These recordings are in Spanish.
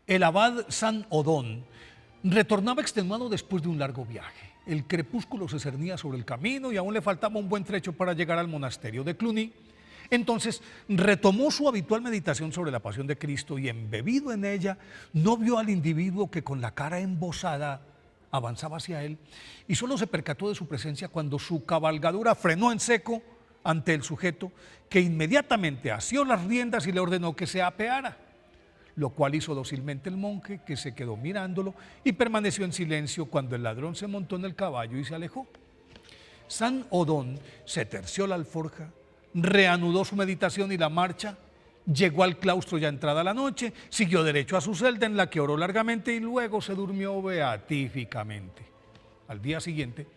El abad San Odón retornaba extenuado después de un largo viaje. El crepúsculo se cernía sobre el camino y aún le faltaba un buen trecho para llegar al monasterio de Cluny. Entonces retomó su habitual meditación sobre la pasión de Cristo y, embebido en ella, no vio al individuo que con la cara embozada avanzaba hacia él, y solo se percató de su presencia cuando su cabalgadura frenó en seco ante el sujeto, que inmediatamente asió las riendas y le ordenó que se apeara, lo cual hizo dócilmente el monje, que se quedó mirándolo y permaneció en silencio cuando el ladrón se montó en el caballo y se alejó. San Odón se terció la alforja, reanudó su meditación y la marcha, llegó al claustro ya entrada la noche, siguió derecho a su celda, en la que oró largamente y luego se durmió beatíficamente. Al día siguiente,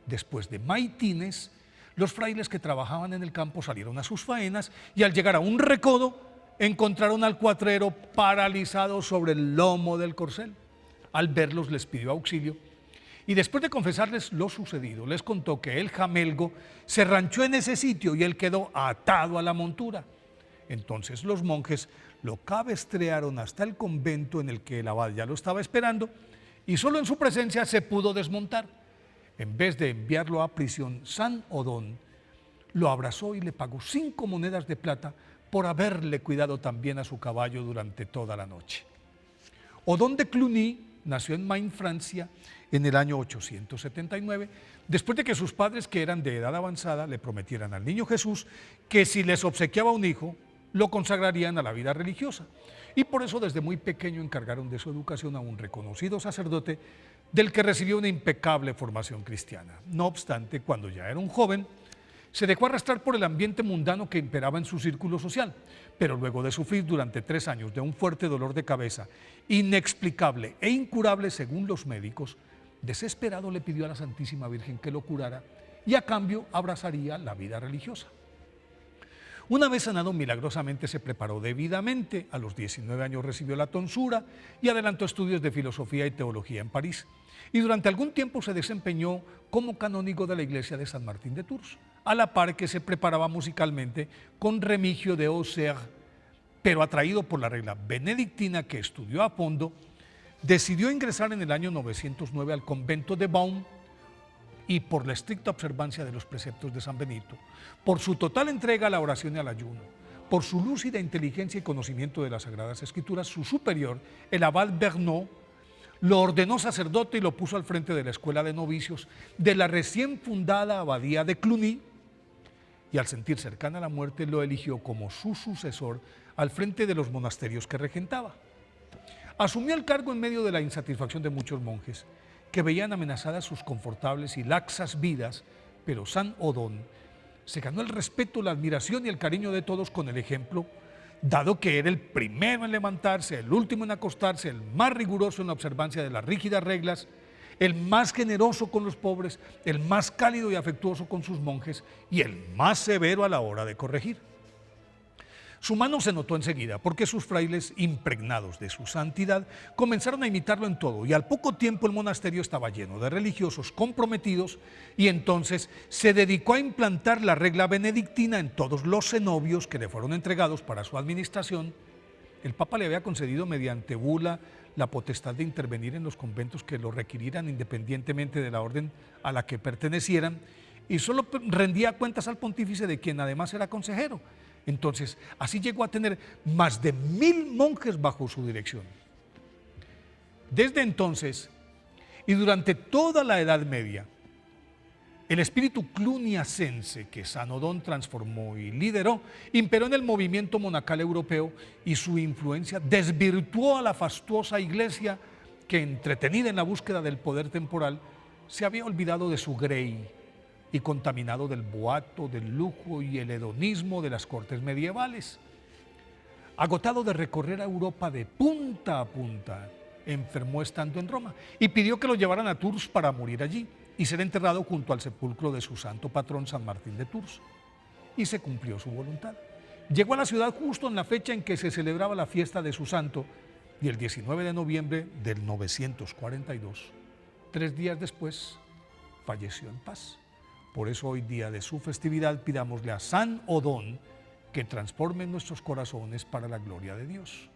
después de maitines, los frailes que trabajaban en el campo salieron a sus faenas y, al llegar a un recodo, encontraron al cuatrero paralizado sobre el lomo del corcel. Al verlos les pidió auxilio y, después de confesarles lo sucedido, les contó que el jamelgo se ranchó en ese sitio y él quedó atado a la montura. Entonces los monjes lo cabestrearon hasta el convento, en el que el abad ya lo estaba esperando, y solo en su presencia se pudo desmontar. En vez de enviarlo a prisión, San Odón lo abrazó y le pagó 5 monedas de plata por haberle cuidado también a su caballo durante toda la noche. Odón de Cluny nació en Maine, Francia, en el año 879, después de que sus padres, que eran de edad avanzada, le prometieran al niño Jesús que, si les obsequiaba un hijo, lo consagrarían a la vida religiosa. Y por eso desde muy pequeño encargaron de su educación a un reconocido sacerdote, del que recibió una impecable formación cristiana. No obstante, cuando ya era un joven, se dejó arrastrar por el ambiente mundano que imperaba en su círculo social, pero luego de sufrir durante 3 años de un fuerte dolor de cabeza, inexplicable e incurable según los médicos, desesperado le pidió a la Santísima Virgen que lo curara y, a cambio, abrazaría la vida religiosa. Una vez sanado milagrosamente, se preparó debidamente. A los 19 años recibió la tonsura y adelantó estudios de filosofía y teología en París. Y durante algún tiempo se desempeñó como canónigo de la iglesia de San Martín de Tours, a la par que se preparaba musicalmente con Remigio de Auxerre, pero atraído por la regla benedictina que estudió a fondo, decidió ingresar en el año 909 al convento de Beaune, y, por la estricta observancia de los preceptos de San Benito, por su total entrega a la oración y al ayuno, por su lúcida inteligencia y conocimiento de las Sagradas Escrituras, su superior, el abad Bernot, lo ordenó sacerdote y lo puso al frente de la escuela de novicios de la recién fundada abadía de Cluny, y, al sentir cercana la muerte, lo eligió como su sucesor al frente de los monasterios que regentaba. Asumió el cargo en medio de la insatisfacción de muchos monjes, que veían amenazadas sus confortables y laxas vidas, pero San Odón se ganó el respeto, la admiración y el cariño de todos con el ejemplo, dado que era el primero en levantarse, el último en acostarse, el más riguroso en la observancia de las rígidas reglas, el más generoso con los pobres, el más cálido y afectuoso con sus monjes y el más severo a la hora de corregir. Su mano se notó enseguida, porque sus frailes, impregnados de su santidad, comenzaron a imitarlo en todo, y al poco tiempo el monasterio estaba lleno de religiosos comprometidos, y entonces se dedicó a implantar la regla benedictina en todos los cenobios que le fueron entregados para su administración. El Papa le había concedido mediante bula la potestad de intervenir en los conventos que lo requirieran, independientemente de la orden a la que pertenecieran, y solo rendía cuentas al pontífice, de quien además era consejero. Entonces, así llegó a tener más de 1000 monjes bajo su dirección. Desde entonces, y durante toda la Edad Media, el espíritu cluniacense que San Odón transformó y lideró imperó en el movimiento monacal europeo, y su influencia desvirtuó a la fastuosa iglesia que, entretenida en la búsqueda del poder temporal, se había olvidado de su grey y contaminado del boato, del lujo y el hedonismo de las cortes medievales. Agotado de recorrer a Europa de punta a punta, enfermó estando en Roma y pidió que lo llevaran a Tours para morir allí y ser enterrado junto al sepulcro de su santo patrón, San Martín de Tours. Y se cumplió su voluntad. Llegó a la ciudad justo en la fecha en que se celebraba la fiesta de su santo, y el 19 de noviembre del 942, 3 días después, falleció en paz. Por eso, hoy, día de su festividad, pidámosle a San Odón que transforme nuestros corazones para la gloria de Dios.